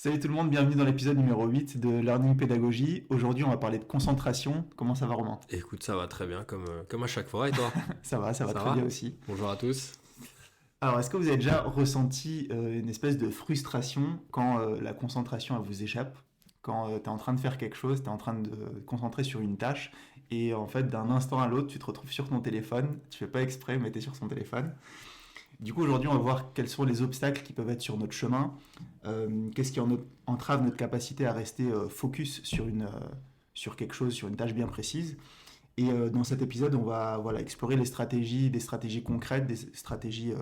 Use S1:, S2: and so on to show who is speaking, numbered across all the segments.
S1: Salut tout le monde, bienvenue dans l'épisode numéro 8 de Learning Pédagogie. Aujourd'hui, on va parler de concentration. Comment ça va, Romain?
S2: Écoute, ça va très bien, comme à chaque fois. Et toi?
S1: Ça va
S2: Ça
S1: très bien
S2: va?
S1: aussi.
S2: Bonjour à tous.
S1: Alors, est-ce que vous avez déjà ressenti une espèce de frustration quand la concentration elle vous échappe? Quand tu es en train de faire quelque chose, tu es en train de te concentrer sur une tâche, et en fait, d'un instant à l'autre, tu te retrouves sur ton téléphone. Tu fais pas exprès, mais tu es sur son téléphone. Du coup, aujourd'hui, on va voir quels sont les obstacles qui peuvent être sur notre chemin. Qu'est-ce qui entrave notre capacité à rester focus sur quelque chose, sur une tâche bien précise. Et dans cet épisode, on va voilà, explorer des stratégies concrètes, des stratégies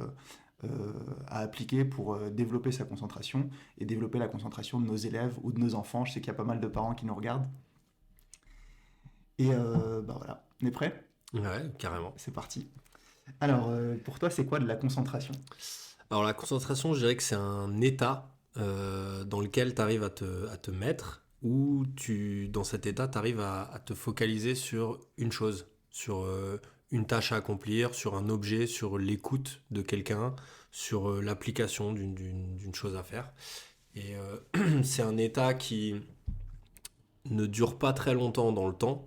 S1: à appliquer pour développer sa concentration et développer la concentration de nos élèves ou de nos enfants. Je sais qu'il y a pas mal de parents qui nous regardent. Et bah voilà, on est prêt?
S2: Ouais, carrément.
S1: C'est parti. Alors, pour toi, c'est quoi de la concentration?
S2: Alors la concentration, je dirais que c'est un état dans lequel tu arrives à te mettre, où dans cet état, tu arrives à te focaliser sur une chose, sur une tâche à accomplir, sur un objet, sur l'écoute de quelqu'un, sur l'application d'une chose à faire. Et c'est un état qui ne dure pas très longtemps dans le temps.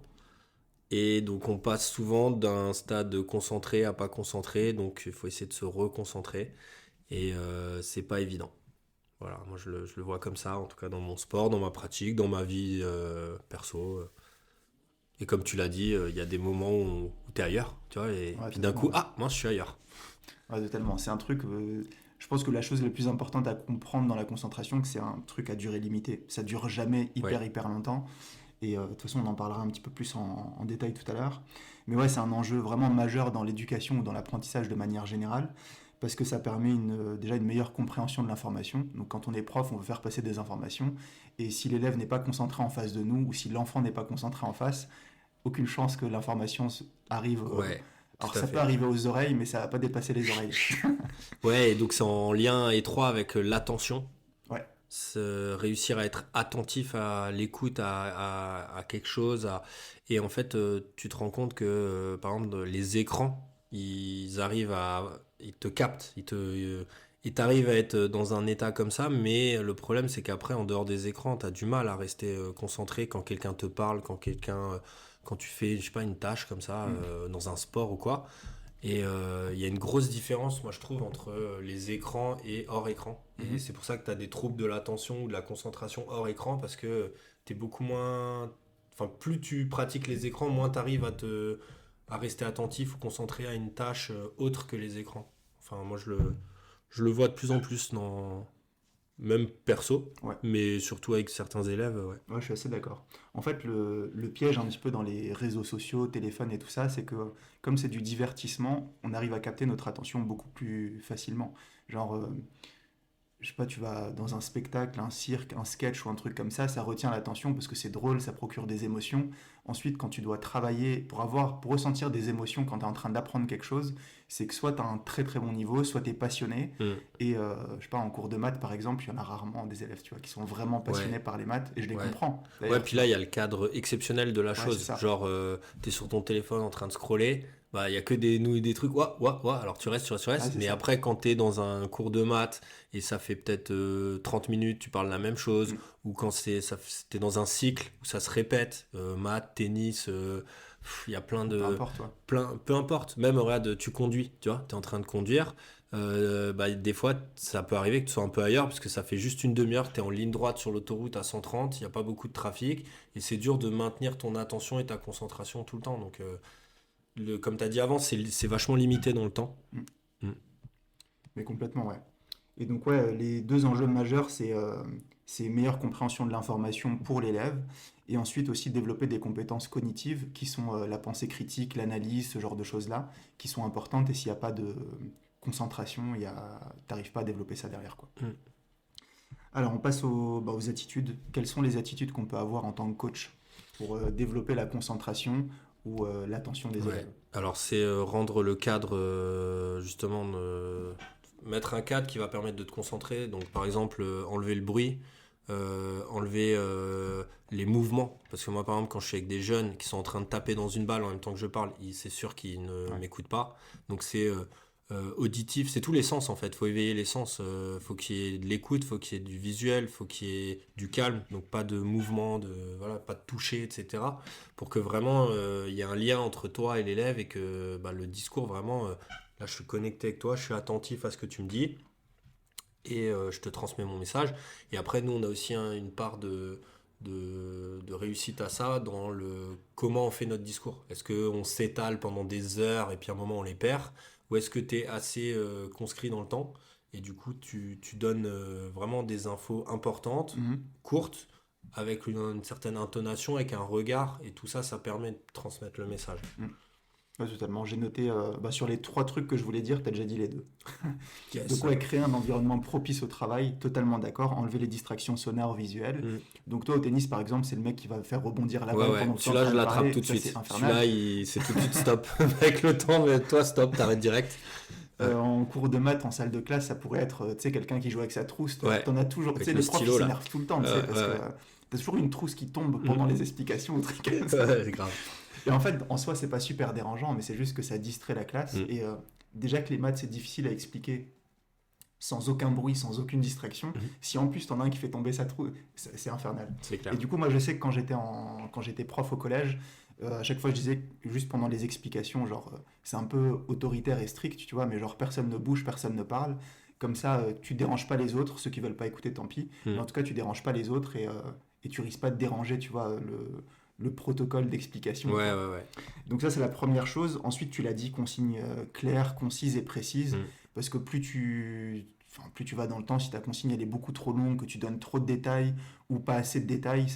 S2: Et donc on passe souvent d'un stade concentré à pas concentré, donc il faut essayer de se reconcentrer. Et c'est pas évident. Voilà, moi je le vois comme ça, en tout cas dans mon sport, dans ma pratique, dans ma vie perso. Et comme tu l'as dit, il y a des moments où tu es ailleurs, tu vois, et
S1: Ouais,
S2: puis d'un
S1: totalement.
S2: coup,
S1: Ouais.
S2: ah, moi je suis ailleurs.
S1: Ouais, totalement. C'est un truc. Je pense que la chose la plus importante à comprendre dans la concentration, que c'est un truc à durée limitée. Ça dure jamais
S2: Ouais.
S1: hyper longtemps. Et de toute façon, on en parlera un petit peu plus en détail tout à l'heure. Mais ouais, c'est un enjeu vraiment majeur dans l'éducation ou dans l'apprentissage de manière générale, parce que ça permet déjà une meilleure compréhension de l'information. Donc quand on est prof, on veut faire passer des informations, et si l'élève n'est pas concentré en face de nous, ou si l'enfant n'est pas concentré en face, aucune chance que l'information arrive.
S2: Ouais,
S1: Alors
S2: tout à
S1: ça peut
S2: fait.
S1: arriver aux oreilles, mais ça va pas dépasser les oreilles.
S2: Ouais, et donc c'est en lien étroit avec l'attention.
S1: Ouais.
S2: Réussir à être attentif à l'écoute, à quelque chose. Et en fait, tu te rends compte que, par exemple, les écrans, ils te captent, ils t'arrivent à être dans un état comme ça, mais le problème, c'est qu'après, en dehors des écrans, tu as du mal à rester concentré quand quelqu'un te parle, quand tu fais, je sais pas, une tâche comme ça,
S1: Mm.
S2: dans un sport ou quoi. Et il y a une grosse différence, moi je trouve, entre les écrans et hors écran. Et
S1: Mhm.
S2: c'est pour ça que tu as des troubles de l'attention ou de la concentration hors écran, parce que tu es beaucoup moins. Enfin, plus tu pratiques les écrans, moins tu arrives à rester attentif ou concentré à une tâche autre que les écrans. Enfin, moi je le vois de plus en plus, même perso,
S1: Ouais.
S2: mais surtout avec certains élèves. Ouais.
S1: Ouais, je suis assez d'accord. En fait, le piège un petit peu dans les réseaux sociaux, téléphone et tout ça, c'est que comme c'est du divertissement, on arrive à capter notre attention beaucoup plus facilement. Genre, je sais pas, tu vas dans un spectacle, un cirque, un sketch ou un truc comme ça retient l'attention parce que c'est drôle, ça procure des émotions. Ensuite, quand tu dois travailler pour ressentir des émotions quand tu es en train d'apprendre quelque chose, c'est que soit tu as un très bon niveau, soit tu es passionné.
S2: Mm.
S1: Et je sais pas, en cours de maths par exemple, il y en a rarement des élèves, tu vois, qui sont vraiment passionnés
S2: Ouais.
S1: par les maths et je les
S2: Ouais.
S1: comprends
S2: Ouais,
S1: d'ailleurs,
S2: puis
S1: tu
S2: là,
S1: vois.
S2: il y a le cadre exceptionnel de la
S1: Ouais, c'est
S2: chose.
S1: ça.
S2: Genre, t'es sur ton téléphone en train de scroller, bah, il y a que des trucs, ouah, ouah, ouah. Alors tu restes, tu restes, tu
S1: Ouais,
S2: restes.
S1: c'est
S2: Mais
S1: ça.
S2: après, quand t'es dans un cours de maths et ça fait peut-être 30 minutes, tu parles la même chose,
S1: Mm.
S2: ou quand t'es dans un cycle où ça se répète, maths, tennis, il y a
S1: Peu importe, toi.
S2: peu importe. Même, regarde, tu conduis, tu vois, t'es en train de conduire. Bah, des fois, ça peut arriver que tu sois un peu ailleurs parce que ça fait juste une demi-heure, tu es en ligne droite sur l'autoroute à 130, il n'y a pas beaucoup de trafic et c'est dur de maintenir ton attention et ta concentration tout le temps. Donc, comme tu as dit avant, c'est vachement limité dans le temps.
S1: Mm.
S2: Mm.
S1: Mais complètement, ouais. Et donc, ouais, les deux enjeux majeurs, c'est meilleure compréhension de l'information pour l'élève, et ensuite aussi développer des compétences cognitives qui sont la pensée critique, l'analyse, ce genre de choses-là, qui sont importantes, et s'il n'y a pas de concentration, t'arrives pas à développer ça derrière, quoi.
S2: Mm.
S1: Alors, on passe aux attitudes. Quelles sont les attitudes qu'on peut avoir en tant que coach pour développer la concentration ou l'attention des
S2: Ouais.
S1: élèves?
S2: Alors, c'est rendre le cadre, justement, mettre un cadre qui va permettre de te concentrer. Donc, par exemple, enlever le bruit, enlever les mouvements. Parce que moi, par exemple, quand je suis avec des jeunes qui sont en train de taper dans une balle en même temps que je parle, c'est sûr qu'ils ne
S1: Ouais.
S2: m'écoutent pas. Donc, c'est auditif, c'est tous les sens en fait, faut éveiller les sens, faut qu'il y ait de l'écoute, faut qu'il y ait du visuel, faut qu'il y ait du calme, donc pas de mouvement, voilà, pas de toucher, etc. Pour que vraiment il y ait un lien entre toi et l'élève et que le discours vraiment, là je suis connecté avec toi, je suis attentif à ce que tu me dis et je te transmets mon message. Et après nous on a aussi une part de réussite à ça dans le comment on fait notre discours. Est-ce qu'on s'étale pendant des heures et puis à un moment on les perd, ou est-ce que tu es assez conscrit dans le temps et du coup tu donnes vraiment des infos importantes,
S1: Mhm.
S2: courtes, avec une certaine intonation, avec un regard, et tout ça, ça permet de transmettre le message.
S1: Ouais, totalement. J'ai noté sur les 3 trucs que je voulais dire, tu as déjà dit les 2.
S2: Yes.
S1: Donc ouais, créer un environnement propice au travail, totalement d'accord. Enlever les distractions sonores, visuelles.
S2: Mm.
S1: Donc toi au tennis par exemple, c'est le mec qui va faire rebondir la
S2: Ouais,
S1: balle
S2: ouais.
S1: pendant que tu es en
S2: Celui-là,
S1: train
S2: je
S1: de
S2: l'attrape
S1: parler.
S2: tout de
S1: Ça
S2: suite.
S1: c'est infernal.
S2: Celui-là, c'est tout de suite stop. Avec le temps, mais toi, stop, t'arrêtes direct. Ouais.
S1: En cours de maths, en salle de classe, ça pourrait être tu sais, quelqu'un qui joue avec sa trousse.
S2: Ouais.
S1: T'en as toujours. Tu
S2: Avec
S1: sais,
S2: le
S1: les profs ils
S2: stylo, là.
S1: s'énervent tout le temps, tu sais, parce que
S2: Ouais.
S1: t'as toujours une trousse qui tombe
S2: Mm.
S1: pendant les explications ou trucs comme ça.
S2: Ouais, grave.
S1: Et en fait, en soi, c'est pas super dérangeant, mais c'est juste que ça distrait la classe.
S2: Mm.
S1: Et déjà que les maths, c'est difficile à expliquer sans aucun bruit, sans aucune distraction.
S2: Mhm.
S1: Si en plus t'en as un qui fait tomber sa trousse, c'est infernal.
S2: C'est clair.
S1: Et du coup, moi, je sais que quand j'étais prof au collège, à chaque fois, je disais, juste pendant les explications, genre, c'est un peu autoritaire et strict, tu vois, mais genre, personne ne bouge, personne ne parle. Comme ça, tu déranges pas les autres, ceux qui veulent pas écouter, tant pis.
S2: Mm.
S1: Mais en tout cas, tu déranges pas les autres et tu risques pas de déranger, tu vois, le protocole d'explication.
S2: Ouais,
S1: quoi.
S2: ouais.
S1: Donc ça, c'est la première chose. Ensuite, tu l'as dit, consigne claire, concise et précise.
S2: Mm.
S1: Parce que plus tu vas dans le temps, si ta consigne elle est beaucoup trop longue, que tu donnes trop de détails ou pas assez de détails,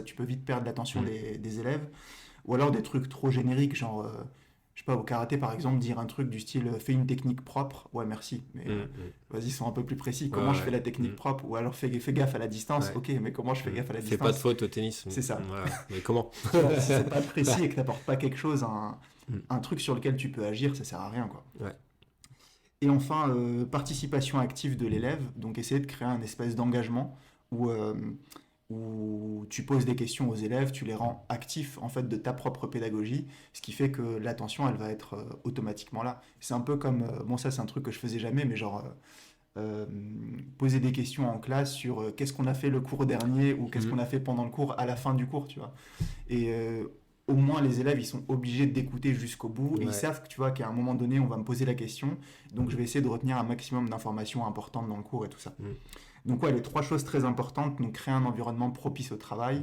S1: tu peux vite perdre l'attention
S2: Mm.
S1: des élèves. Ou alors des trucs trop génériques, genre, je sais pas, au karaté par exemple, dire un truc du style fais une technique propre. Ouais, merci, mais
S2: Mm.
S1: vas-y, sois un peu plus précis. Comment
S2: Ouais,
S1: je fais la
S2: ouais.
S1: technique
S2: Mm.
S1: propre? Ou alors fais gaffe à la distance.
S2: Ouais.
S1: Ok, mais comment je fais gaffe à la
S2: Fais pas de
S1: distance?
S2: faute au tennis.
S1: C'est ça.
S2: Ouais. Mais comment?
S1: Tu vois, si c'est pas précis et que t'apportes pas quelque chose,
S2: Mm.
S1: un truc sur lequel tu peux agir, ça sert à rien, quoi.
S2: Ouais.
S1: Et enfin, participation active de l'élève, donc essayer de créer un espèce d'engagement où tu poses des questions aux élèves, tu les rends actifs en fait de ta propre pédagogie, ce qui fait que l'attention elle va être automatiquement là. C'est un peu comme, bon ça c'est un truc que je faisais jamais, mais genre poser des questions en classe sur qu'est-ce qu'on a fait le cours dernier ou qu'est-ce
S2: Mm.
S1: qu'on a fait pendant le cours à la fin du cours, tu vois. Et au moins les élèves ils sont obligés d'écouter jusqu'au bout et ils
S2: Ouais.
S1: savent que tu vois qu'à un moment donné on va me poser la question, donc je vais essayer de retenir un maximum d'informations importantes dans le cours et tout ça.
S2: Mm.
S1: Donc ouais, les 3 choses très importantes, donc créer un environnement propice au travail,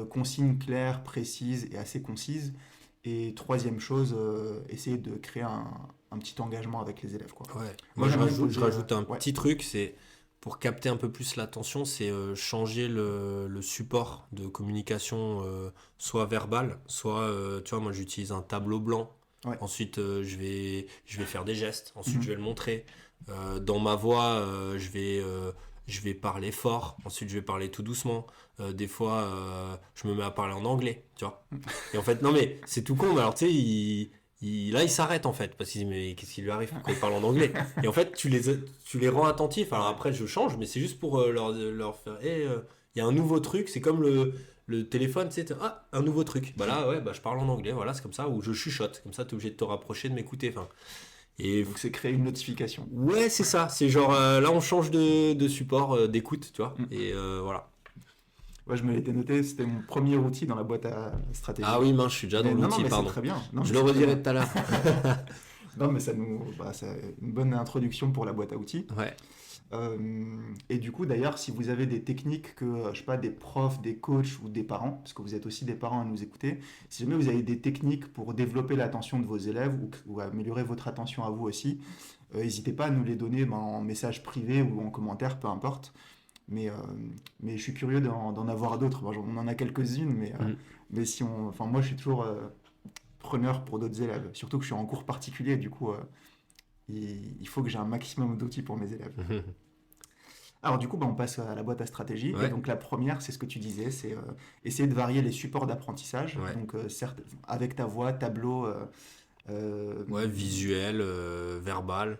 S1: consignes claires, précises et assez concises. Et troisième chose, essayer de créer un petit engagement avec les élèves, quoi.
S2: Ouais.
S1: Moi,
S2: Moi, je
S1: j'aimerais
S2: rajoute,
S1: poser,
S2: je rajoute un
S1: ouais.
S2: petit truc, c'est pour capter un peu plus l'attention, c'est changer le support de communication, soit verbal, soit, tu vois, moi j'utilise un tableau blanc.
S1: Ouais.
S2: Ensuite, je vais faire des gestes. Ensuite,
S1: Mhm.
S2: je vais le montrer. Dans ma voix, je vais parler fort. Ensuite, je vais parler tout doucement. Des fois, je me mets à parler en anglais, tu vois. Et en fait, non mais c'est tout con. Mais alors, tu sais, là, il s'arrête en fait parce qu'il dit mais qu'est-ce qui lui arrive quand il parle en anglais? Et en fait, tu les rends attentifs. Alors après, je change, mais c'est juste pour leur faire. Il y a un nouveau truc. C'est comme le téléphone, tu sais, ah, un nouveau truc. Bah là, ouais, bah je parle en anglais. Voilà, c'est comme ça. Ou je chuchote. Comme ça, t'es obligé de te rapprocher, de m'écouter. Enfin, et
S1: Donc c'est créer une notification.
S2: ouais, c'est ça. C'est genre là, on change de support d'écoute, tu vois.
S1: Mm.
S2: Et voilà.
S1: Ouais, je me l'étais noté, c'était mon premier outil dans la boîte à stratégie.
S2: Ah oui, mince, je suis déjà dans
S1: Mais non,
S2: l'outil,
S1: mais c'est
S2: pardon.
S1: très bien. Non,
S2: Je
S1: mais
S2: le
S1: c'est très
S2: redirai
S1: bien.
S2: tout à l'heure.
S1: Non, mais c'est une bonne introduction pour la boîte à outils.
S2: Ouais.
S1: Et du coup, d'ailleurs, si vous avez des techniques que, je sais pas, des profs, des coachs ou des parents, parce que vous êtes aussi des parents à nous écouter, si jamais vous avez des techniques pour développer l'attention de vos élèves ou améliorer votre attention à vous aussi, n'hésitez pas à nous les donner en message privé ou en commentaire, peu importe. Mais je suis curieux d'en avoir d'autres. Bon, on en a quelques-unes,
S2: Mhm.
S1: mais enfin, moi, je suis toujours preneur pour d'autres élèves. Surtout que je suis en cours particulier, du coup, il faut que j'ai un maximum d'outils pour mes élèves. Alors du coup, on passe à la boîte à stratégie. Et
S2: Ouais.
S1: donc la première, c'est ce que tu disais, c'est essayer de varier les supports d'apprentissage.
S2: Ouais.
S1: Donc certes, avec ta voix, tableau,
S2: Ouais, visuel, verbal.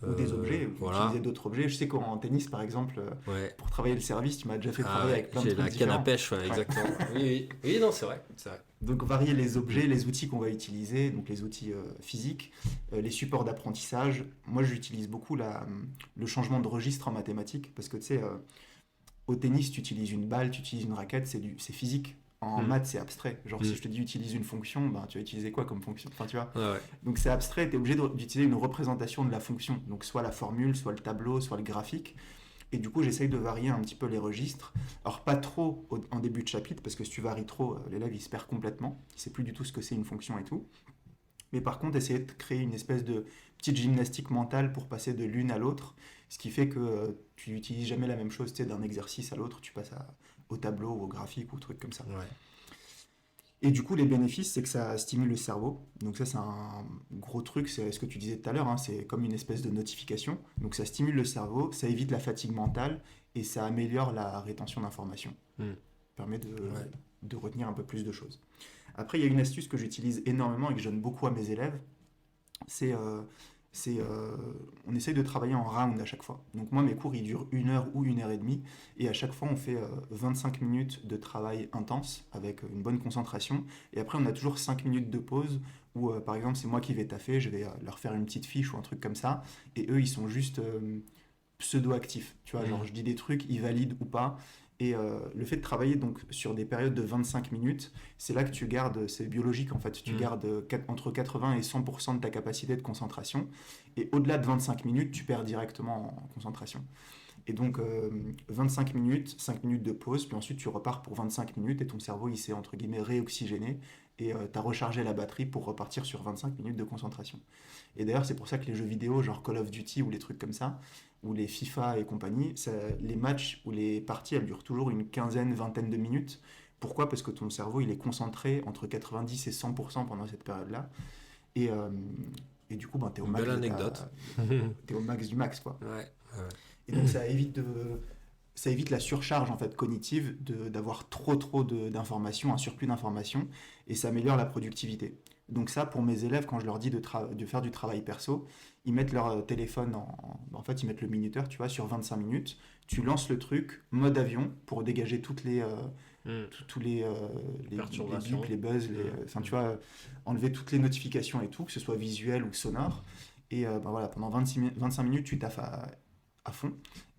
S1: ou des objets,
S2: Voilà.
S1: utiliser d'autres objets. Je sais qu'en tennis, par exemple,
S2: Ouais.
S1: pour travailler le service, tu m'as déjà fait
S2: Ah
S1: travailler
S2: ouais,
S1: avec plein de
S2: j'ai
S1: trucs
S2: la canne à
S1: différents.
S2: pêche, ouais, exactement. Oui, oui. Oui, non, c'est vrai. C'est vrai.
S1: Donc varier les objets, les outils qu'on va utiliser, donc les outils physiques, les supports d'apprentissage. Moi j'utilise beaucoup le changement de registre en mathématiques parce que tu sais, au tennis tu utilises une balle, tu utilises une raquette, c'est physique. En maths c'est abstrait. Genre si je te dis utilise une fonction, ben, tu vas utiliser quoi comme fonction? Enfin tu vois.
S2: Ouais.
S1: Donc c'est abstrait, tu es obligé d'utiliser une représentation de la fonction. Donc soit la formule, soit le tableau, soit le graphique. Et du coup, j'essaye de varier un petit peu les registres. Alors, pas trop en début de chapitre, parce que si tu varies trop, l'élève il se perd complètement. Il ne sait plus du tout ce que c'est une fonction et tout. Mais par contre, essayer de créer une espèce de petite gymnastique mentale pour passer de l'une à l'autre. Ce qui fait que tu n'utilises jamais la même chose, tu sais, d'un exercice à l'autre. Tu passes au tableau, au graphique ou truc comme ça.
S2: Ouais.
S1: Et du coup, les bénéfices, c'est que ça stimule le cerveau. Donc ça, c'est un gros truc, c'est ce que tu disais tout à l'heure, hein, c'est comme une espèce de notification. Donc ça stimule le cerveau, ça évite la fatigue mentale et ça améliore la rétention d'informations.
S2: Mm.
S1: Permet
S2: Ouais.
S1: de retenir un peu plus de choses. Après, il y a une astuce que j'utilise énormément et que je donne beaucoup à mes élèves, c'est on essaye de travailler en round à chaque fois. Donc moi, mes cours, ils durent 1 heure ou 1 heure et demie. Et à chaque fois, on fait 25 minutes de travail intense avec une bonne concentration. Et après, on a toujours 5 minutes de pause où, par exemple, c'est moi qui vais taffer, je vais leur faire une petite fiche ou un truc comme ça. Et eux, ils sont juste pseudo-actifs. Tu vois, genre, je dis des trucs, ils valident ou pas. Et le fait de travailler donc sur des périodes de 25 minutes, c'est là que tu gardes, c'est biologique en fait, tu gardes entre 80 et 100% de ta capacité de concentration. Et au-delà de 25 minutes, tu perds directement en concentration. Et donc 25 minutes, 5 minutes de pause, puis ensuite tu repars pour 25 minutes et ton cerveau il s'est entre guillemets réoxygéné et tu as rechargé la batterie pour repartir sur 25 minutes de concentration. Et d'ailleurs c'est pour ça que les jeux vidéo genre Call of Duty ou les trucs comme ça, ou les FIFA et compagnie, les matchs ou les parties elles durent toujours une quinzaine, vingtaine de minutes. Pourquoi? Parce que ton cerveau il est concentré entre 90 et 100% pendant cette période-là. Et, euh, et du coup ben,
S2: Belle anecdote.
S1: t'es au max du max quoi.
S2: Ouais.
S1: Et donc ça évite la surcharge en fait cognitive d'avoir trop d'informations, un surplus d'informations, et ça améliore la productivité. Donc ça, pour mes élèves, quand je leur dis de faire du travail perso, ils mettent leur téléphone en fait, ils mettent le minuteur, tu vois, sur 25 minutes. Tu lances le truc, mode avion, pour dégager toutes tous les
S2: Perturbation.
S1: bips, les buzz, enfin tu vois, enlever toutes les notifications et tout, que ce soit visuel ou sonore. Et ben voilà, pendant 25 minutes, tu taffes à fond.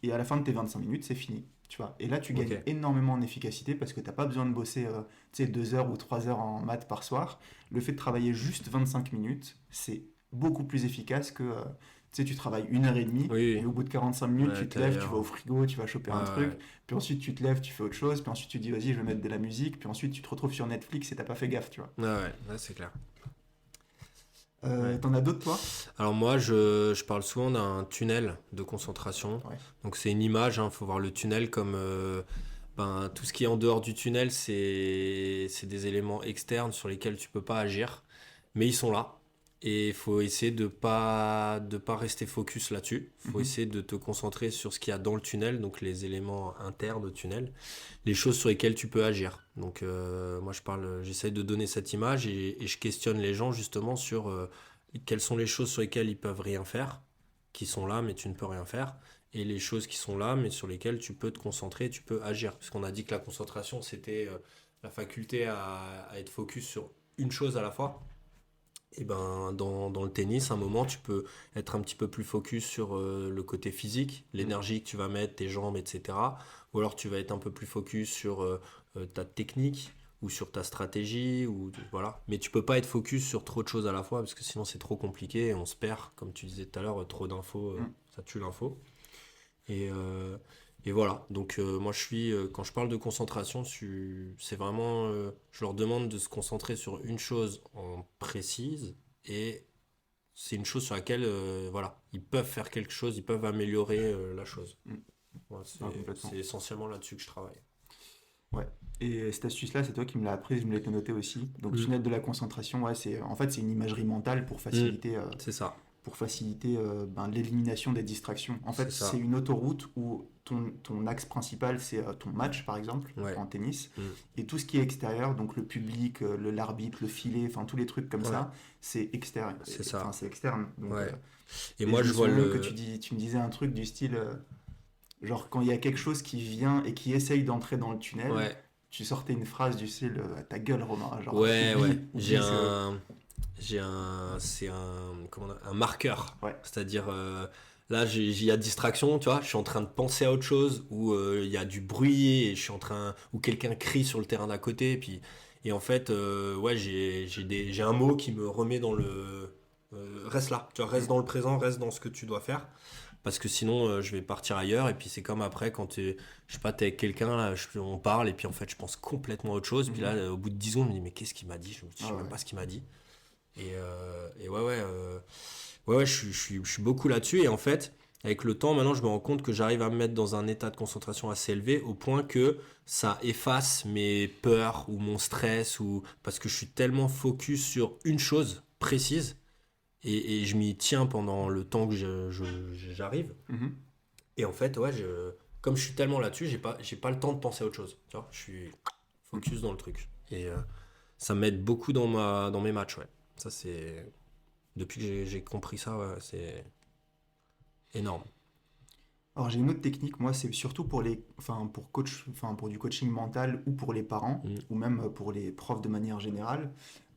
S1: Et à la fin de tes 25 minutes, c'est fini. Tu vois. Et là, tu gagnes
S2: Ok.
S1: énormément en efficacité parce que tu n'as pas besoin de bosser 2 heures ou 3 heures en maths par soir. Le fait de travailler juste 25 minutes, c'est beaucoup plus efficace que tu travailles 1 heure et demie
S2: Oui.
S1: et au bout de 45 minutes,
S2: Ouais,
S1: tu te
S2: t'es
S1: lèves, tu
S2: ailleurs.
S1: vas au frigo, tu vas choper un
S2: Ouais,
S1: truc.
S2: ouais.
S1: Puis ensuite, tu te lèves, tu fais autre chose. Puis ensuite, tu te dis, vas-y, je vais mettre de la musique. Puis ensuite, tu te retrouves sur Netflix et t'as pas fait gaffe, tu vois.
S2: Ouais, c'est clair. Ouais.
S1: T'en as d'autres, toi?
S2: Alors moi, je parle souvent d'un tunnel de concentration.
S1: Ouais.
S2: Donc c'est une image, il faut voir le tunnel comme tout ce qui est en dehors du tunnel, c'est des éléments externes sur lesquels tu peux pas agir, mais ils sont là. Et il faut essayer de pas rester focus là-dessus. Il faut
S1: Mhm.
S2: essayer de te concentrer sur ce qu'il y a dans le tunnel, donc les éléments internes au tunnel, les choses sur lesquelles tu peux agir. Donc moi j'essaye de donner cette image et je questionne les gens justement sur quelles sont les choses sur lesquelles ils peuvent rien faire, qui sont là mais tu ne peux rien faire, et les choses qui sont là mais sur lesquelles tu peux te concentrer, tu peux agir. Parce qu'on a dit que la concentration c'était la faculté à être focus sur une chose à la fois. Et ben dans le tennis, à un moment, tu peux être un petit peu plus focus sur le côté physique, l'énergie que tu vas mettre, tes jambes, etc. Ou alors tu vas être un peu plus focus sur ta technique ou sur ta stratégie, voilà. Mais tu peux pas être focus sur trop de choses à la fois parce que sinon c'est trop compliqué et on se perd, comme tu disais tout à l'heure, trop d'infos,
S1: Mm.
S2: ça tue l'info. Et, et voilà, donc moi quand je parle de concentration, c'est vraiment, je leur demande de se concentrer sur une chose en précise et c'est une chose sur laquelle, voilà, ils peuvent faire quelque chose, ils peuvent améliorer la chose.
S1: Mm.
S2: Voilà,
S1: Ah, complètement.
S2: c'est essentiellement là-dessus que je travaille.
S1: Ouais. Et cette astuce-là, c'est toi qui me l'as apprise, je me l'étais noté aussi. Donc,
S2: Mm.
S1: tunnel de la concentration, ouais, en fait, c'est une imagerie mentale
S2: C'est ça,
S1: pour faciliter l'élimination des distractions. En
S2: c'est
S1: fait, c'est
S2: ça.
S1: une autoroute où ton axe principal, c'est ton match, par exemple,
S2: Ouais.
S1: en tennis.
S2: Mm.
S1: Et tout ce qui est extérieur, donc le public, l'arbitre, le filet, enfin, tous les trucs comme
S2: Ouais,
S1: ça, c'est externe.
S2: c'est
S1: Enfin,
S2: ça.
S1: c'est externe. Donc,
S2: Ouais. Et
S1: et
S2: moi
S1: je me
S2: je vois
S1: souviens même que
S2: le...
S1: tu me disais un truc du style, genre, quand il y a quelque chose qui vient et qui essaye d'entrer dans le tunnel,
S2: Ouais,
S1: tu sortais une phrase du style ta gueule, Romain. Genre,
S2: Ouais, ouais.
S1: oublie
S2: C'est un marqueur.
S1: Ouais.
S2: C'est-à-dire, là, il y a distraction, tu vois. Je suis en train de penser à autre chose, ou il y a du bruit, et ou quelqu'un crie sur le terrain d'à côté. Et en fait, ouais, j'ai un mot qui me remet dans le. Reste là, tu vois, reste dans le présent, reste dans ce que tu dois faire. Parce que sinon, je vais partir ailleurs. Et puis, c'est comme après, quand je sais pas, t'es avec quelqu'un, là, on parle, et puis en fait, je pense complètement à autre chose. Puis là, au bout de 10 secondes, je me dis, mais qu'est-ce qu'il m'a dit? Je sais même pas ce qu'il m'a dit. Et ouais, je suis beaucoup là-dessus. Et en fait, avec le temps, maintenant, je me rends compte que j'arrive à me mettre dans un état de concentration assez élevé au point que ça efface mes peurs ou mon stress parce que je suis tellement focus sur une chose précise et je m'y tiens pendant le temps que j'arrive.
S1: Mhm.
S2: Et en fait, ouais, comme je suis tellement là-dessus, j'ai pas le temps de penser à autre chose. Tu vois, je suis focus dans le truc. Et ça m'aide beaucoup dans mes matchs, ouais. Ça, c'est. Depuis que j'ai compris ça, ouais, c'est énorme.
S1: Alors j'ai une autre technique, moi c'est surtout pour coach, enfin pour du coaching mental ou pour les parents
S2: Mm.
S1: ou même pour les profs de manière générale.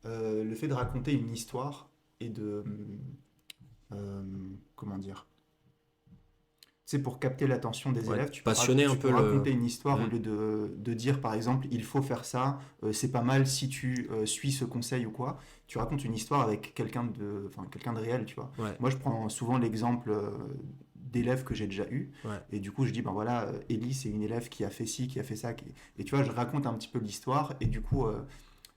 S1: Le fait de raconter une histoire et comment dire, c'est pour capter l'attention des
S2: Ouais,
S1: élèves,
S2: passionner un
S1: tu peux
S2: peu le.
S1: raconter une histoire au
S2: Mm.
S1: lieu de dire par exemple il faut faire ça, c'est pas mal si tu suis ce conseil ou quoi. Tu racontes une histoire avec quelqu'un de réel, tu vois.
S2: Ouais,
S1: Moi je prends souvent l'exemple d'élèves que j'ai déjà eu
S2: ouais.
S1: et du coup je dis ben voilà, Ellie c'est une élève qui a fait ci, qui a fait ça, et tu vois je raconte un petit peu l'histoire et du coup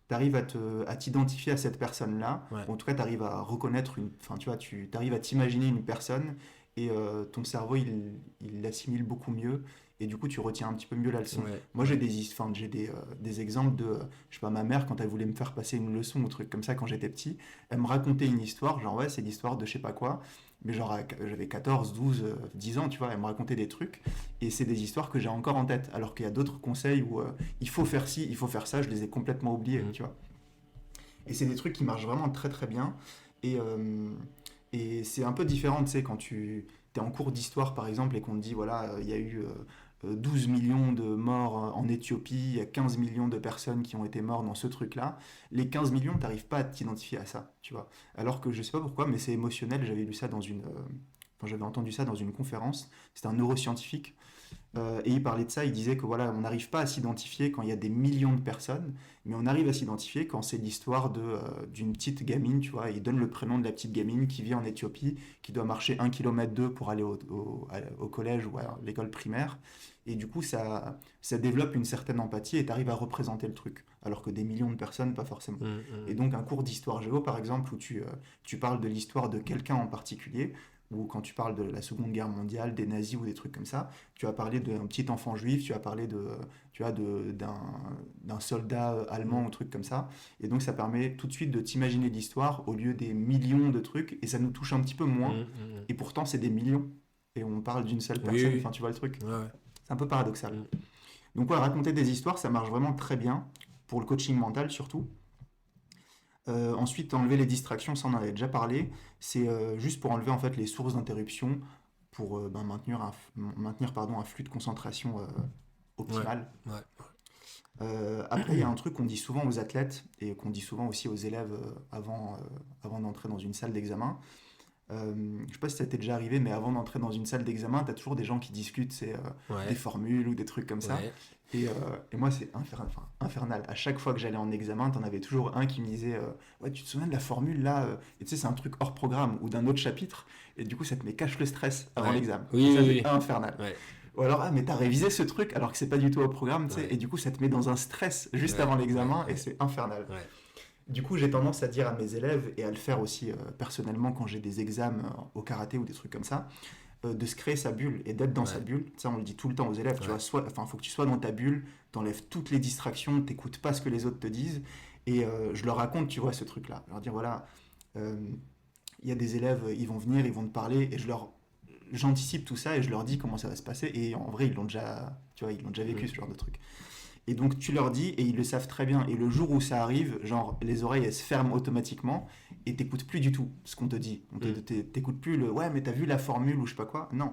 S1: tu arrives à t'identifier à cette personne-là,
S2: Ouais.
S1: ou en tout cas tu arrives à reconnaître enfin tu vois, tu arrives à t'imaginer une personne et ton cerveau il l'assimile beaucoup mieux et du coup tu retiens un petit peu mieux la leçon.
S2: Ouais,
S1: Moi
S2: ouais.
S1: j'ai des exemples de, je sais pas, ma mère quand elle voulait me faire passer une leçon ou truc comme ça quand j'étais petit, elle me racontait une histoire, genre ouais c'est l'histoire de je sais pas quoi, mais genre j'avais 14, 12, 10 ans, tu vois, elle me racontait des trucs et c'est des histoires que j'ai encore en tête, alors qu'il y a d'autres conseils où il faut faire ci, il faut faire ça, je les ai complètement oubliés,
S2: Mm.
S1: tu vois. Et c'est des trucs qui marchent vraiment très très bien. Et, et c'est un peu différent, tu sais, quand tu es en cours d'histoire par exemple et qu'on te dit, voilà, il y a eu 12 millions de morts en Éthiopie, il y a 15 millions de personnes qui ont été mortes dans ce truc-là. Les 15 millions, t'arrives pas à t'identifier à ça, tu vois. Alors que je sais pas pourquoi, mais c'est émotionnel. J'avais lu ça enfin, j'avais entendu ça dans une conférence. C'était un neuroscientifique et il parlait de ça, il disait que voilà, on n'arrive pas à s'identifier quand il y a des millions de personnes, mais on arrive à s'identifier quand c'est l'histoire d'une petite gamine, tu vois. Il donne le prénom de la petite gamine qui vit en Éthiopie, qui doit marcher 1,2 km pour aller au collège ou à l'école primaire. Et du coup, ça développe une certaine empathie et tu arrives à représenter le truc, alors que des millions de personnes, pas forcément.
S2: Mm,
S1: Et
S2: mm.
S1: donc un cours d'histoire géo, par exemple, où tu parles de l'histoire de quelqu'un en particulier, ou quand tu parles de la Seconde Guerre mondiale, des nazis ou des trucs comme ça, tu vas parler d'un petit enfant juif, tu vas parler d'un soldat allemand
S2: Mm.
S1: ou truc comme ça. Et donc ça permet tout de suite de t'imaginer l'histoire au lieu des millions de trucs, et ça nous touche un petit peu
S2: Mm,
S1: moins.
S2: mm.
S1: Et pourtant c'est des millions. Et on parle d'une seule
S2: Oui,
S1: personne,
S2: oui.
S1: enfin tu vois le truc.
S2: Ouais, ouais.
S1: C'est un peu paradoxal.
S2: Mm.
S1: Donc ouais, raconter des histoires, ça marche vraiment très bien, pour le coaching mental surtout. Ensuite, enlever les distractions, ça on en avait déjà parlé. C'est juste pour enlever en fait les sources d'interruption pour maintenir pardon, un flux de concentration
S2: Ouais,
S1: optimal.
S2: ouais.
S1: Après, il y a un truc qu'on dit souvent aux athlètes et qu'on dit souvent aussi aux élèves avant d'entrer dans une salle d'examen. Je sais pas si ça t'est déjà arrivé, mais avant d'entrer dans une salle d'examen, tu as toujours des gens qui discutent des
S2: Ouais,
S1: formules ou des trucs comme ça.
S2: ouais.
S1: Et moi, c'est infernal. À chaque fois que j'allais en examen, t'en avais toujours un qui me disait ouais, tu te souviens de la formule là Et tu sais, c'est un truc hors programme ou d'un autre chapitre. Et du coup, ça te met cache le stress avant
S2: Ouais.
S1: l'examen. Et
S2: Oui,
S1: ça,
S2: oui,
S1: c'est
S2: oui.
S1: infernal.
S2: Ouais,
S1: Ou alors, ah, mais t'as révisé ce truc alors que c'est pas du tout au programme, tu sais.
S2: ouais,
S1: Et du coup, ça te met dans un stress juste
S2: ouais,
S1: avant
S2: ouais,
S1: l'examen et
S2: ouais,
S1: c'est infernal.
S2: ouais.
S1: Du coup, j'ai tendance à dire à mes élèves et à le faire aussi personnellement quand j'ai des examens au karaté ou des trucs comme ça, de se créer sa bulle et d'être dans sa
S2: Ouais,
S1: bulle. Ça, on le dit tout le temps aux élèves, tu vois.
S2: ouais.
S1: Enfin, faut que tu sois dans ta bulle, t'enlèves toutes les distractions, t'écoutes pas ce que les autres te disent. Et je leur raconte, tu vois, ce truc-là. Je leur dis, voilà, euh, il y a des élèves, ils vont venir, ils vont te parler, et j'anticipe tout ça et je leur dis comment ça va se passer. Et en vrai, ils l'ont déjà vécu,
S2: Mm.
S1: ce genre de truc. Et donc tu leur dis, et ils le savent très bien, et le jour où ça arrive, genre les oreilles elles se ferment automatiquement, et t'écoutes plus du tout ce qu'on te dit.
S2: Mm.
S1: T'écoutes plus le ouais, mais t'as vu la formule ou je sais pas quoi. Non,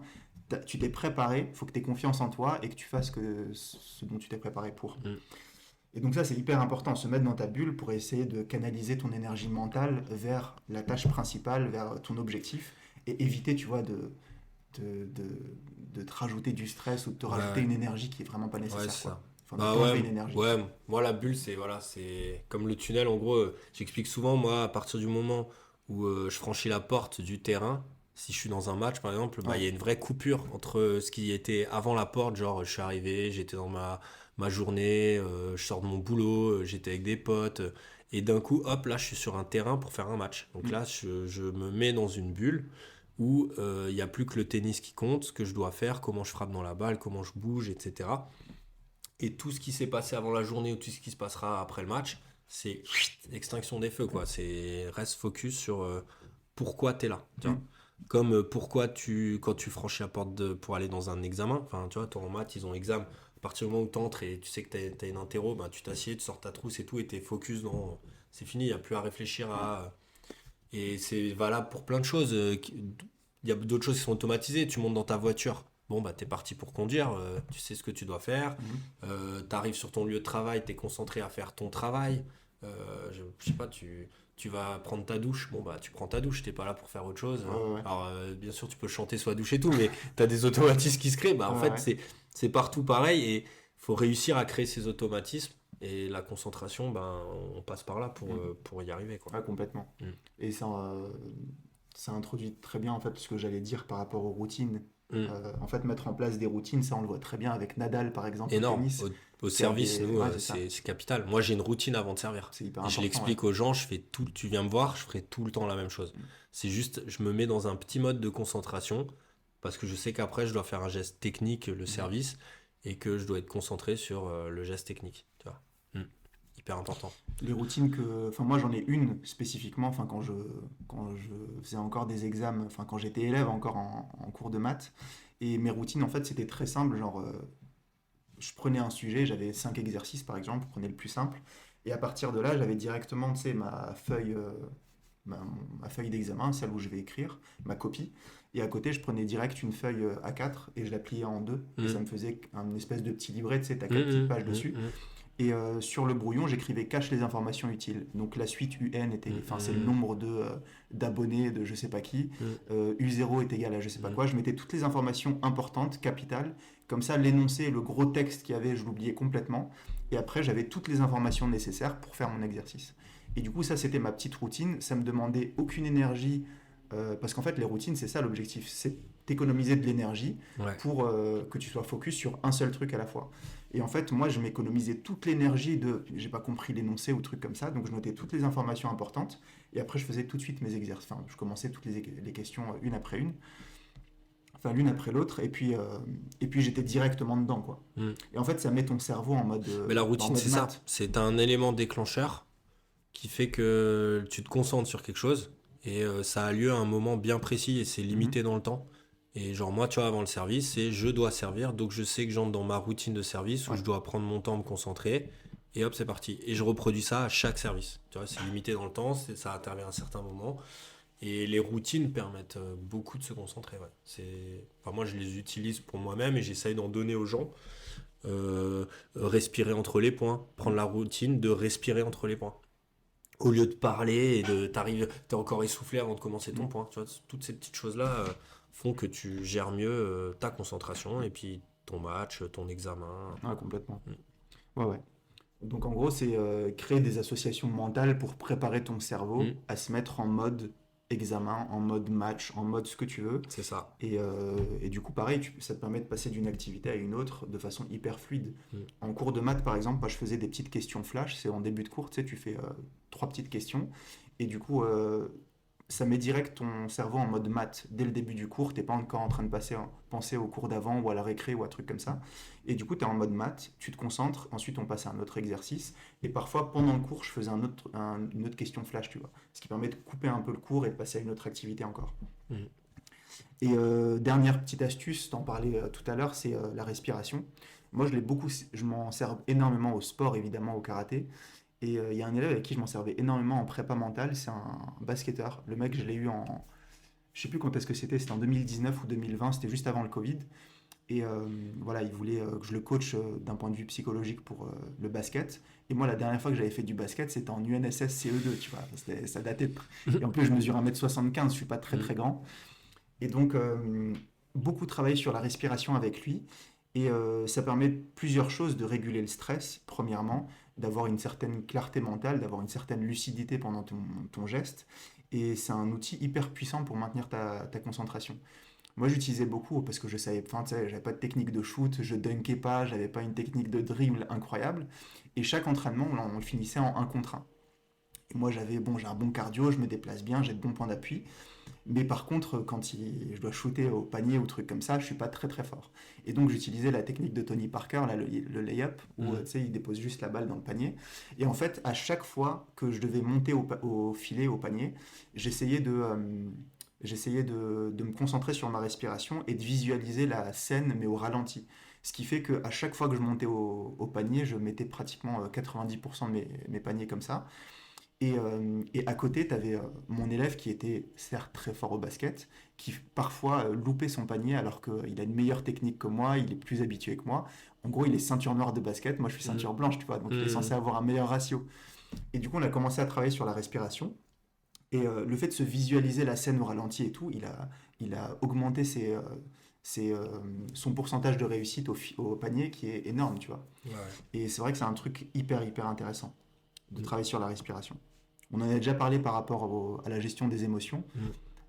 S1: tu t'es préparé, faut que t'aies confiance en toi et que tu fasses ce dont tu t'es préparé pour.
S2: Mm.
S1: Et donc ça, c'est hyper important, se mettre dans ta bulle pour essayer de canaliser ton énergie mentale vers la tâche principale, vers ton objectif, et éviter, tu vois, de, de, de te rajouter du stress ou de te rajouter
S2: Ouais,
S1: une énergie qui est vraiment pas
S2: ouais,
S1: nécessaire,
S2: c'est
S1: quoi.
S2: ça.
S1: Enfin, de
S2: Bah
S1: t'enlever
S2: ouais,
S1: une énergie.
S2: ouais, moi la bulle, c'est voilà, c'est comme le tunnel, en gros, j'explique souvent, moi, à partir du moment où je franchis la porte du terrain, si je suis dans un match, par exemple, bah, il
S1: Ouais.
S2: y a une vraie coupure entre ce qui était avant la porte, genre je suis arrivé, j'étais dans ma journée, je sors de mon boulot, j'étais avec des potes, et d'un coup, hop, là, je suis sur un terrain pour faire un match. Donc
S1: Mm.
S2: là, je me mets dans une bulle où il n'y a plus que le tennis qui compte, ce que je dois faire, comment je frappe dans la balle, comment je bouge, etc. Et tout ce qui s'est passé avant la journée ou tout ce qui se passera après le match, c'est extinction des feux, quoi. C'est reste focus sur pourquoi tu es là. Tu vois.
S1: Mm.
S2: Comme pourquoi quand tu franchis la porte pour aller dans un examen, enfin, tu vois, toi en maths, ils ont examen. À partir du moment où tu entres et tu sais que tu as une interro, ben, tu t'assieds, tu sors ta trousse et tout, et tu es focus dans. C'est fini, il n'y a plus à réfléchir à. Et c'est valable pour plein de choses. Il y a d'autres choses qui sont automatisées. Tu montes dans ta voiture. Bon, bah, t'es parti pour conduire. Tu sais ce que tu dois faire.
S1: Mhm.
S2: T'arrives sur ton lieu de travail. T'es concentré à faire ton travail. Je sais pas, tu vas prendre ta douche. Bon, bah, tu prends ta douche. T'es pas là pour faire autre chose,
S1: Ouais,
S2: hein.
S1: ouais, ouais.
S2: Alors, bien sûr, tu peux chanter sous la douche et tout, mais t'as des automatismes qui se créent. Bah, en
S1: Ouais,
S2: fait,
S1: ouais.
S2: c'est partout pareil. Et faut réussir à créer ces automatismes. Et la concentration, ben, on passe par là
S1: Mm.
S2: pour y arriver, quoi.
S1: Ouais, complètement.
S2: Mm.
S1: Et ça introduit très bien en fait ce que j'allais dire par rapport aux routines.
S2: Mm.
S1: En fait, mettre en place des routines, ça on le voit très bien avec Nadal par exemple au
S2: Énorme.
S1: tennis.
S2: Au
S1: Faire
S2: service,
S1: des...
S2: nous,
S1: Ouais, c'est ça.
S2: c'est capital. Moi, j'ai une routine avant de servir.
S1: C'est hyper
S2: Et je
S1: important, ouais.
S2: l'explique aux gens, je fais tout, tu viens me voir, je ferai tout le temps la même chose. C'est juste, je me mets dans un petit mode de concentration parce que je sais qu'après, je dois faire un geste technique, le
S1: Mhm.
S2: service, et que je dois être concentré sur le geste technique. Tu vois. Mm. Hyper important.
S1: Les routines que... Enfin, moi j'en ai une spécifiquement, enfin, quand je faisais encore des examens, enfin, quand j'étais élève encore en cours de maths. Et mes routines, en fait, c'était très simple. Genre, je prenais un sujet, j'avais 5 exercices par exemple, je prenais le plus simple. Et à partir de là, j'avais directement, tu sais, ma feuille d'examen, celle où je vais écrire, ma copie. Et à côté, je prenais direct une feuille A4 et je la pliais en deux. Et ça
S2: Mm.
S1: me faisait une espèce de petit livret, tu sais, t'as
S2: Mm,
S1: 4 petites pages
S2: mm,
S1: dessus.
S2: mm,
S1: Et sur le brouillon, j'écrivais cache les informations utiles. Donc la suite UN était,
S2: mm,
S1: enfin c'est le
S2: mm,
S1: nombre d'abonnés de je sais pas qui.
S2: mm,
S1: U0 est égal à je sais pas
S2: mm,
S1: quoi. Je mettais toutes les informations importantes, capitales. Comme ça, l'énoncé et le gros texte qu'il y avait, je l'oubliais complètement. Et après, j'avais toutes les informations nécessaires pour faire mon exercice. Et du coup, ça, c'était ma petite routine. Ça me demandait aucune énergie. Parce qu'en fait, les routines, c'est ça l'objectif. C'est d'économiser de l'énergie
S2: mm. Ouais.
S1: pour que tu sois focus sur un seul truc à la fois. Et en fait, moi, je m'économisais toute l'énergie de j'ai pas compris l'énoncé ou truc comme ça, donc je notais toutes les informations importantes et après je faisais tout de suite mes exercices. Enfin, je commençais toutes les questions une après une, enfin l'une après l'autre, et puis j'étais directement dedans, quoi.
S2: Mm.
S1: Et en fait, ça met ton cerveau
S2: Mais la
S1: en
S2: routine,
S1: mode
S2: c'est ça.
S1: maths.
S2: C'est un élément déclencheur qui fait que tu te concentres sur quelque chose et ça a lieu à un moment bien précis et c'est
S1: Mhm.
S2: limité dans le temps. Et genre moi, tu vois, avant le service, c'est je dois servir, donc je sais que j'entre dans ma routine de service où
S1: Ouais.
S2: je dois prendre mon temps, me concentrer et hop, c'est parti. Et je reproduis ça à chaque service. Tu vois, c'est limité dans le temps, ça intervient à un certain moment. Et les routines permettent beaucoup de se concentrer. Ouais. Enfin, moi, je les utilise pour moi-même et j'essaye d'en donner aux gens. Respirer entre les points, prendre la routine de respirer entre les points au lieu de parler et t'es encore essoufflé avant de commencer ton
S1: Mhm.
S2: point. Tu vois, toutes ces petites choses-là font que tu gères mieux ta concentration et puis ton match, ton examen.
S1: Ouais, complètement.
S2: Mm.
S1: Ouais, ouais. Donc en gros, c'est créer des associations mentales pour préparer ton cerveau
S2: Mm.
S1: à se mettre en mode examen, en mode match, en mode ce que tu veux.
S2: C'est ça.
S1: Et du coup, pareil, ça te permet de passer d'une activité à une autre de façon hyper fluide.
S2: Mm.
S1: En cours de maths, par exemple, moi, je faisais des petites questions flash. C'est en début de cours, tu sais, tu fais 3 petites questions. Et du coup, ça met direct ton cerveau en mode maths dès le début du cours. T'es pas encore en train de penser au cours d'avant ou à la récré ou à un truc comme ça. Et du coup, tu es en mode maths, tu te concentres. Ensuite, on passe à un autre exercice. Et parfois, pendant le cours, je faisais une autre question flash, tu vois. Ce qui permet de couper un peu le cours et de passer à une autre activité encore.
S2: Mm.
S1: Et dernière petite astuce, t'en parlais tout à l'heure, c'est la respiration. Moi, je m'en sers énormément au sport, évidemment, au karaté. Et il y a un élève avec qui je m'en servais énormément en prépa mentale, c'est un basketteur. Le mec, je l'ai eu je sais plus quand est-ce que c'était en 2019 ou 2020, c'était juste avant le Covid. Et voilà, il voulait que je le coach d'un point de vue psychologique pour le basket. Et moi, la dernière fois que j'avais fait du basket, c'était en UNSS CE2, tu vois. Ça datait. Et en plus, je mesure 1m75, je suis pas très
S2: Mm.
S1: très grand. Et donc, beaucoup travaillé sur la respiration avec lui. Et ça permet plusieurs choses, de réguler le stress, premièrement, d'avoir une certaine clarté mentale, d'avoir une certaine lucidité pendant ton geste. Et c'est un outil hyper puissant pour maintenir ta concentration. Moi, j'utilisais beaucoup parce que je savais, enfin, tu sais, j'avais pas de technique de shoot, je dunkais pas, j'avais pas une technique de dribble incroyable. Et chaque entraînement, on le finissait en un contre un. Et moi, j'ai un bon cardio, je me déplace bien, j'ai de bons points d'appui. Mais par contre, je dois shooter au panier ou trucs comme ça, je suis pas très très fort. Et donc, j'utilisais la technique de Tony Parker, là, le lay-up, où
S2: Mm.
S1: tu sais, il dépose juste la balle dans le panier. Et en fait, à chaque fois que je devais monter au filet, au panier, j'essayais de me concentrer sur ma respiration et de visualiser la scène, mais au ralenti. Ce qui fait qu'à chaque fois que je montais au panier, je mettais pratiquement 90% de mes paniers comme ça. Et à côté, tu avais mon élève qui était certes très fort au basket, qui parfois loupait son panier alors qu'il a une meilleure technique que moi, il est plus habitué que moi. En gros, il est ceinture noire de basket, moi je suis
S2: Mm.
S1: ceinture blanche, tu vois, donc il est censé
S2: Mm.
S1: avoir un meilleur ratio. Et du coup, on a commencé à travailler sur la respiration. Et le fait de se visualiser la scène au ralenti et tout, il a augmenté ses, euh, son pourcentage de réussite au panier qui est énorme, tu vois.
S2: Ouais.
S1: Et c'est vrai que c'est un truc hyper, hyper intéressant de
S2: Mm.
S1: travailler sur la respiration. On en a déjà parlé par rapport à la gestion des émotions,
S2: Mm.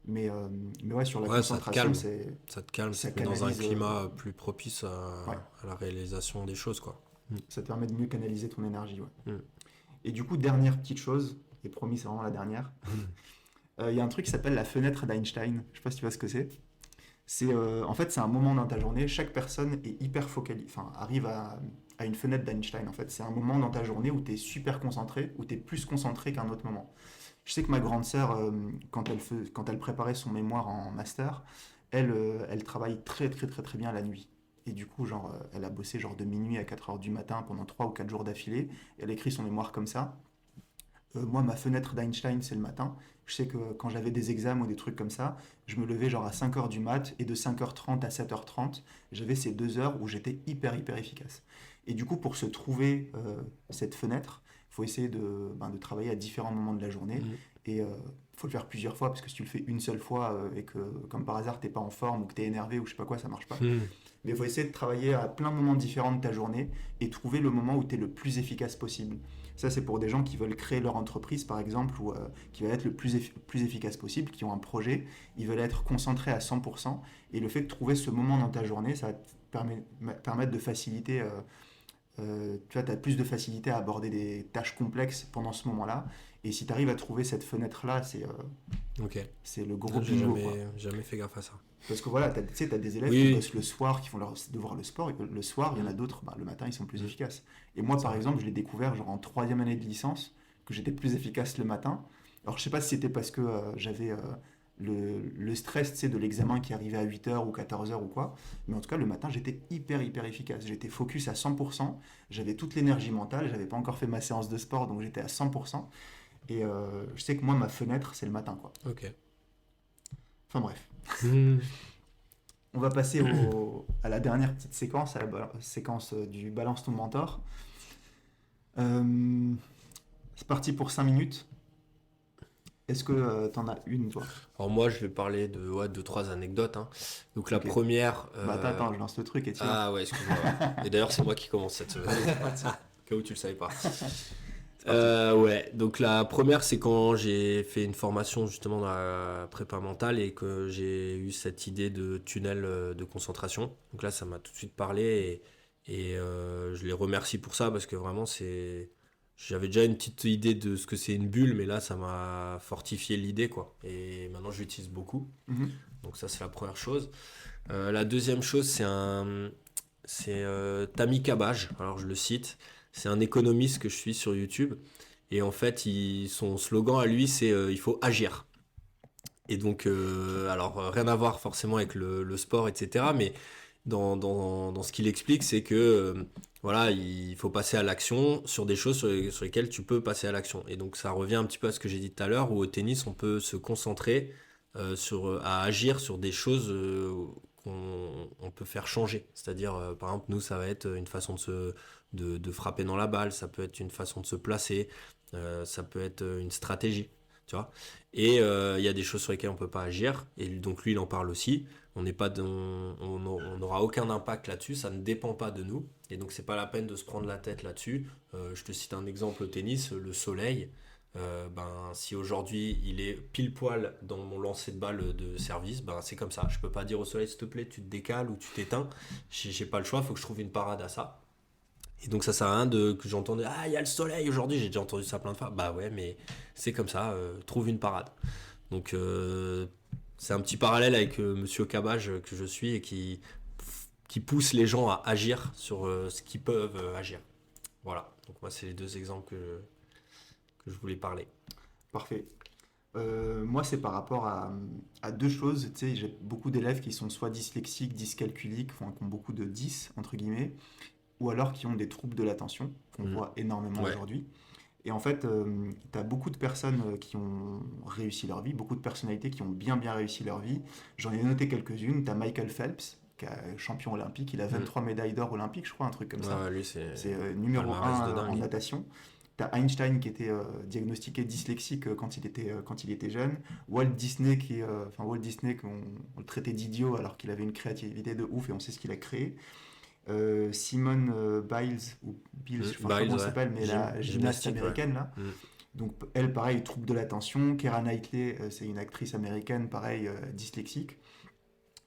S1: mais, euh, mais ouais, sur la
S2: Ouais, ça te
S1: concentration,
S2: calme. Ça te calme, ça
S1: ça
S2: te met dans un
S1: canalise.
S2: climat plus propice
S1: Ouais,
S2: à la réalisation des choses, quoi. Mm.
S1: ça te permet de mieux canaliser ton énergie. Ouais.
S2: Mm.
S1: Et du coup, dernière petite chose, et promis, c'est vraiment la dernière.
S2: Mm.
S1: Il y a un truc qui s'appelle la fenêtre d'Einstein. Je sais pas si tu vois ce que c'est. En fait, c'est un moment dans ta journée. Chaque personne est hyper focalisée, enfin, arrive à une fenêtre d'Einstein. En fait, c'est un moment dans ta journée où tu es super concentré, où tu es plus concentré qu'un autre moment. Je sais que ma grande sœur, quand elle préparait son mémoire en master, elle travaille très très très très bien la nuit. Et du coup, genre, elle a bossé genre de minuit à 4 heures du matin pendant 3 ou 4 jours d'affilée. Et elle écrit son mémoire comme ça. Moi, ma fenêtre d'Einstein, c'est le matin. Je sais que quand j'avais des examens ou des trucs comme ça, je me levais genre à 5 heures du mat et de 5h30 à 7h30, j'avais ces 2 heures où j'étais hyper hyper efficace. Et du coup, pour se trouver cette fenêtre, il faut essayer de travailler à différents moments de la journée.
S2: Mm.
S1: Et il faut le faire plusieurs fois parce que si tu le fais une seule fois et que, comme par hasard, t'es pas en forme ou que t'es énervé ou je sais pas quoi, ça marche pas.
S2: Mm.
S1: Mais il faut essayer de travailler à plein de moments différents de ta journée et trouver le moment où tu es le plus efficace possible. Ça, c'est pour des gens qui veulent créer leur entreprise, par exemple, ou qui veulent être le plus efficace possible, qui ont un projet, ils veulent être concentrés à 100%. Et le fait de trouver ce moment dans ta journée, ça va te permettre de faciliter. Tu vois, tu as plus de facilité à aborder des tâches complexes pendant ce moment-là. Et si tu arrives à trouver cette fenêtre-là,
S2: Ok.
S1: c'est le gros
S2: J'ai
S1: bingo, quoi.
S2: jamais fait gaffe à ça.
S1: Parce que voilà, tu sais, tu as des élèves qui
S2: Oui,
S1: bossent le soir, qui font leur devoir le soir, il y en a
S2: oui.
S1: d'autres, bah, le matin, ils sont plus
S2: Mm. Mm.
S1: efficaces. Et moi,
S2: C'est
S1: par
S2: vrai.
S1: exemple, je l'ai découvert genre en troisième année de licence, que j'étais plus efficace le matin. Alors, je sais pas si c'était parce que j'avais le stress, tu sais, de l'examen qui arrivait à 8 heures ou 14 heures ou quoi, mais en tout cas, le matin, j'étais hyper, hyper efficace. J'étais focus à 100%, j'avais toute l'énergie mentale, j'avais pas encore fait ma séance de sport, donc j'étais à 100%. Et je sais que moi, ma fenêtre, c'est le matin, quoi.
S2: Ok.
S1: Enfin bref.
S2: Mm.
S1: On va passer à la dernière petite séquence, à la séquence du Balance ton mentor. Euh, c'est parti pour 5 minutes. Est-ce que t'en as une, toi?
S2: Alors moi, je vais parler de ouais, deux, trois anecdotes, hein. Donc la
S1: Ok.
S2: première...
S1: Bah attends, je lance le truc et tu vas.
S2: Ah ouais, excuse-moi. Ouais. Et d'ailleurs, c'est moi qui commence cette semaine.
S1: Allez, c'est parti.
S2: Au cas où tu le savais pas.
S1: C'est parti.
S2: Ouais, donc la première, c'est quand j'ai fait une formation justement dans la prépa mentale et que j'ai eu cette idée de tunnel de concentration. Donc là, ça m'a tout de suite parlé et je les remercie pour ça parce que vraiment, j'avais déjà une petite idée de ce que c'est une bulle, mais là, ça m'a fortifié l'idée, quoi. Et maintenant, je l'utilise beaucoup.
S1: Mhm.
S2: Donc ça, c'est la première chose. La deuxième chose, c'est Tammy Kabaj. Alors, je le cite. C'est un économiste que je suis sur YouTube. Et en fait, son slogan à lui, c'est il faut agir. Et donc, alors, rien à voir forcément avec le sport, etc. Mais dans ce qu'il explique, c'est que voilà, il faut passer à l'action sur des choses sur lesquelles tu peux passer à l'action. Et donc, ça revient un petit peu à ce que j'ai dit tout à l'heure, où au tennis, on peut se concentrer à agir sur des choses qu'on peut faire changer. C'est-à-dire, par exemple, nous, ça va être une façon de frapper dans la balle, ça peut être une façon de se placer, ça peut être une stratégie, tu vois. Et il y a des choses sur lesquelles on ne peut pas agir, et donc lui, il en parle aussi. On n'est pas on n'aura aucun impact là-dessus, ça ne dépend pas de nous, et donc c'est pas la peine de se prendre la tête là-dessus. Je te cite un exemple au tennis, le soleil. Si aujourd'hui il est pile poil dans mon lancer de balle de service, c'est comme ça. Je peux pas dire au soleil s'il te plaît tu te décales ou tu t'éteins. J'ai pas le choix, il faut que je trouve une parade à ça. Et donc ça sert à rien que j'entende ah il y a le soleil aujourd'hui, j'ai déjà entendu ça plein de fois. Bah ouais mais c'est comme ça, trouve une parade. Donc c'est un petit parallèle avec Monsieur Cabage que je suis et qui pousse les gens à agir sur ce qu'ils peuvent agir. Voilà. Donc moi c'est les deux exemples que je voulais parler.
S1: Parfait. Moi, c'est par rapport à deux choses. Tu sais, j'ai beaucoup d'élèves qui sont soit dyslexiques, dyscalculiques, enfin, qui ont beaucoup de 10, entre guillemets, ou alors qui ont des troubles de l'attention, qu'on voit énormément
S2: Ouais.
S1: aujourd'hui. Et en fait, tu as beaucoup de personnes qui ont réussi leur vie, beaucoup de personnalités qui ont bien bien réussi leur vie. J'en ai noté quelques-unes. Tu as Michael Phelps, qui est champion olympique. Il a 23 médailles d'or olympiques, je crois, un truc comme ça.
S2: Lui, c'est
S1: C'est numéro
S2: palmarès
S1: 1
S2: de
S1: en
S2: dingue.
S1: natation. T'as Einstein qui était diagnostiqué dyslexique quand il était jeune. Walt Disney, Walt Disney on le traitait d'idiot alors qu'il avait une créativité de ouf et on sait ce qu'il a créé. Simone Biles, ou Biles, je sais pas
S2: Biles,
S1: comment elle
S2: ouais.
S1: s'appelle, mais la gymnaste
S2: Gymnastique, ouais.
S1: américaine là. Donc elle, pareil, trouble de l'attention. Keira Knightley, c'est une actrice américaine, pareil, dyslexique.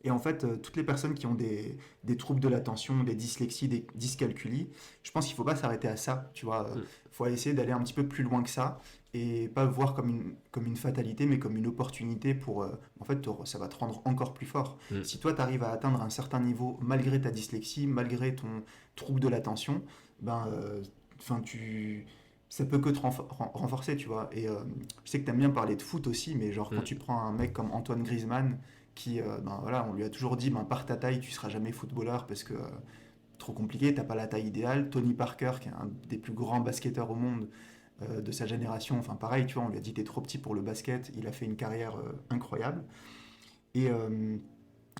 S1: Et en fait, toutes les personnes qui ont des troubles de l'attention, des dyslexies, des dyscalculies, je pense qu'il ne faut pas s'arrêter à ça, tu vois. Il faut essayer d'aller un petit peu plus loin que ça et pas voir comme une fatalité, mais comme une opportunité pour... en fait, ça va te rendre encore plus fort. Si toi, tu arrives à atteindre un certain niveau malgré ta dyslexie, malgré ton trouble de l'attention, ça peut que te renforcer, tu vois. Et je sais que tu aimes bien parler de foot aussi, mais genre quand tu prends un mec comme Antoine Griezmann, qui, voilà, on lui a toujours dit, par ta taille, tu seras jamais footballeur parce que trop compliqué, t'as pas la taille idéale. Tony Parker, qui est un des plus grands basketteurs au monde de sa génération, enfin pareil, tu vois, on lui a dit t'es trop petit pour le basket, il a fait une carrière incroyable. Et, euh,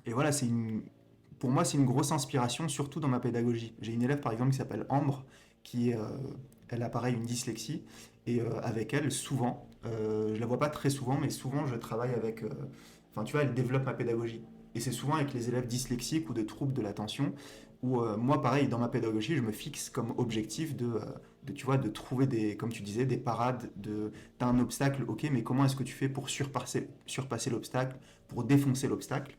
S1: et voilà, pour moi, c'est une grosse inspiration, surtout dans ma pédagogie. J'ai une élève, par exemple, qui s'appelle Ambre, qui est, elle a pareil une dyslexie, et avec elle, souvent, je la vois pas très souvent, mais souvent, je travaille avec... Enfin, tu vois, elle développe ma pédagogie. Et c'est souvent avec les élèves dyslexiques ou de troubles de l'attention, où moi, pareil, dans ma pédagogie, je me fixe comme objectif tu vois, de trouver comme tu disais, des parades, t'as un obstacle, ok, mais comment est-ce que tu fais pour surpasser l'obstacle, pour défoncer l'obstacle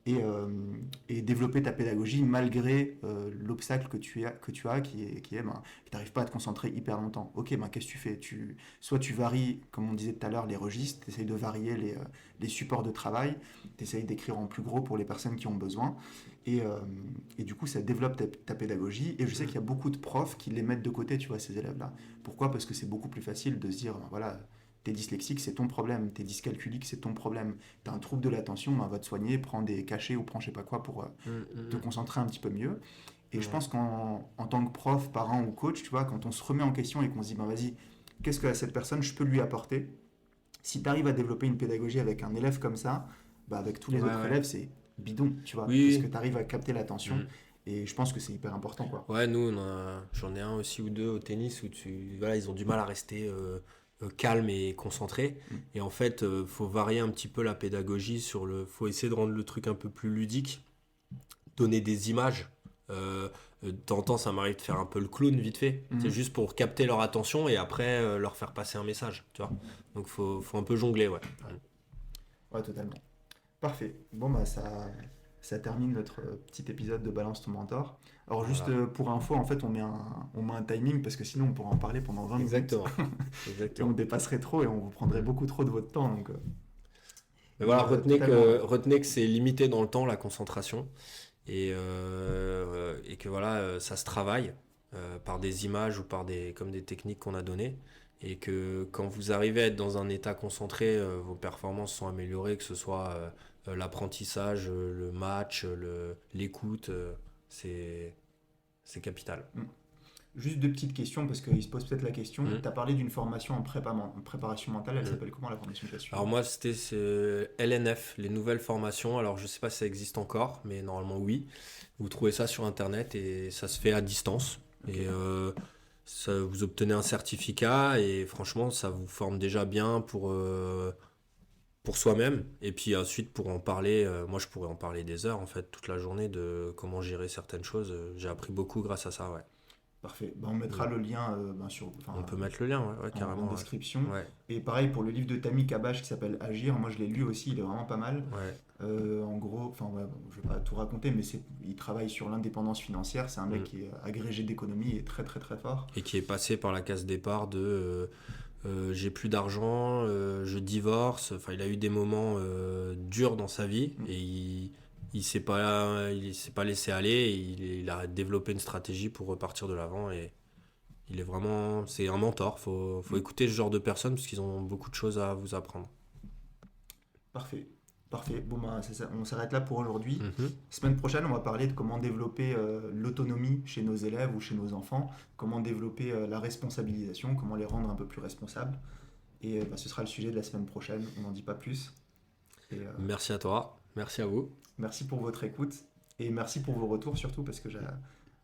S1: et développer ta pédagogie malgré l'obstacle que tu as que tu n'arrives pas à te concentrer hyper longtemps. Ok, qu'est-ce que tu fais? Soit tu varies, comme on disait tout à l'heure, les registres, tu essayes de varier les supports de travail, tu essayes d'écrire en plus gros pour les personnes qui ont besoin, et du coup ça développe ta pédagogie, et je sais qu'il y a beaucoup de profs qui les mettent de côté, tu vois, ces élèves-là. Pourquoi? Parce que c'est beaucoup plus facile de se dire, voilà, t'es dyslexique, c'est ton problème. T'es dyscalculique, c'est ton problème. T'as un trouble de l'attention, va te soigner, prends des cachets ou prends je sais pas quoi pour te concentrer un petit peu mieux. Et je pense qu'en tant que prof, parent ou coach, tu vois, quand on se remet en question et qu'on se dit, vas-y, qu'est-ce que cette personne, je peux lui apporter? Si tu arrives à développer une pédagogie avec un élève comme ça, avec tous les autres élèves, c'est bidon, tu vois, parce que
S2: Oui.
S1: tu arrives à capter l'attention. Et je pense que c'est hyper important, quoi.
S2: Ouais, nous, j'en ai un aussi ou deux au tennis où voilà, ils ont du mal à rester calme et concentré. Et en fait, faut varier un petit peu la pédagogie faut essayer de rendre le truc un peu plus ludique, donner des images. De temps en temps, ça m'arrive de faire un peu le clown vite fait. C'est juste pour capter leur attention et après leur faire passer un message, tu vois. Donc faut un peu jongler, ouais.
S1: Ouais, totalement. Parfait. Bon, ça termine notre petit épisode de Balance ton mentor. Alors, juste
S2: Voilà.
S1: pour info, en fait, on met un timing parce que sinon, on pourrait en parler pendant 20 minutes.
S2: Exactement.
S1: Et on dépasserait trop et on vous prendrait beaucoup trop de votre temps. Donc,
S2: mais voilà,
S1: totalement.
S2: retenez que c'est limité dans le temps, la concentration. Et que voilà, ça se travaille par des images ou comme des techniques qu'on a données. Et que quand vous arrivez à être dans un état concentré, vos performances sont améliorées, que ce soit l'apprentissage, le match, l'écoute, c'est capital.
S1: Juste deux petites questions, parce qu'il se pose peut-être la question.
S2: Mm.
S1: Tu as parlé d'une formation en préparation mentale, elle
S2: Mm.
S1: s'appelle comment la formation que tu as suivie?
S2: Alors moi, c'est LNF, les nouvelles formations. Alors je sais pas si ça existe encore, mais normalement oui. Vous trouvez ça sur Internet et ça se fait à distance.
S1: Ok.
S2: Et ça, vous obtenez un certificat et franchement, ça vous forme déjà bien pour soi-même. Et puis ensuite, pour en parler, moi je pourrais en parler des heures en fait, toute la journée de comment gérer certaines choses. J'ai appris beaucoup grâce à ça, ouais.
S1: Parfait. Bah, on mettra
S2: Mm.
S1: le lien
S2: On peut mettre le lien, ouais, ouais,
S1: en
S2: carrément, ouais.
S1: description.
S2: Ouais,
S1: Et pareil pour le livre de Tammy Kabash qui s'appelle Agir, moi je l'ai lu aussi, il est vraiment pas mal.
S2: ouais.
S1: En gros, enfin ouais, bon, je vais pas tout raconter, mais il travaille sur l'indépendance financière. C'est un mec
S2: Mm.
S1: qui est agrégé d'économie et très très très fort.
S2: Et qui est passé par la case départ de j'ai plus d'argent, je divorce. Enfin, il a eu des moments durs dans sa vie
S1: Mm.
S2: et il s'est pas laissé aller. Et il a développé une stratégie pour repartir de l'avant et il est vraiment, c'est un mentor. Faut
S1: Mm.
S2: écouter ce genre de personnes parce qu'ils ont beaucoup de choses à vous apprendre.
S1: Parfait. Parfait. Bon, ben, c'est ça. On s'arrête là pour aujourd'hui.
S2: Mhm.
S1: Semaine prochaine, on va parler de comment développer l'autonomie chez nos élèves ou chez nos enfants, comment développer la responsabilisation, comment les rendre un peu plus responsables. Et bah, ce sera le sujet de la semaine prochaine. On n'en dit pas plus. Et
S2: Merci à toi, merci à vous.
S1: merci pour votre écoute et merci pour vos retours surtout parce que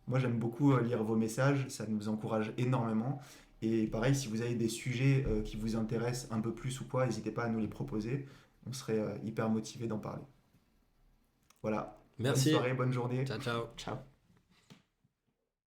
S1: moi j'aime beaucoup lire vos messages, ça nous encourage énormément. Et pareil, si vous avez des sujets qui vous intéressent un peu plus ou quoi, n'hésitez pas à nous les proposer. On serait hyper motivé d'en parler. Voilà. Bonne
S2: Merci.
S1: soirée, bonne journée.
S2: Ciao, ciao.
S1: Ciao.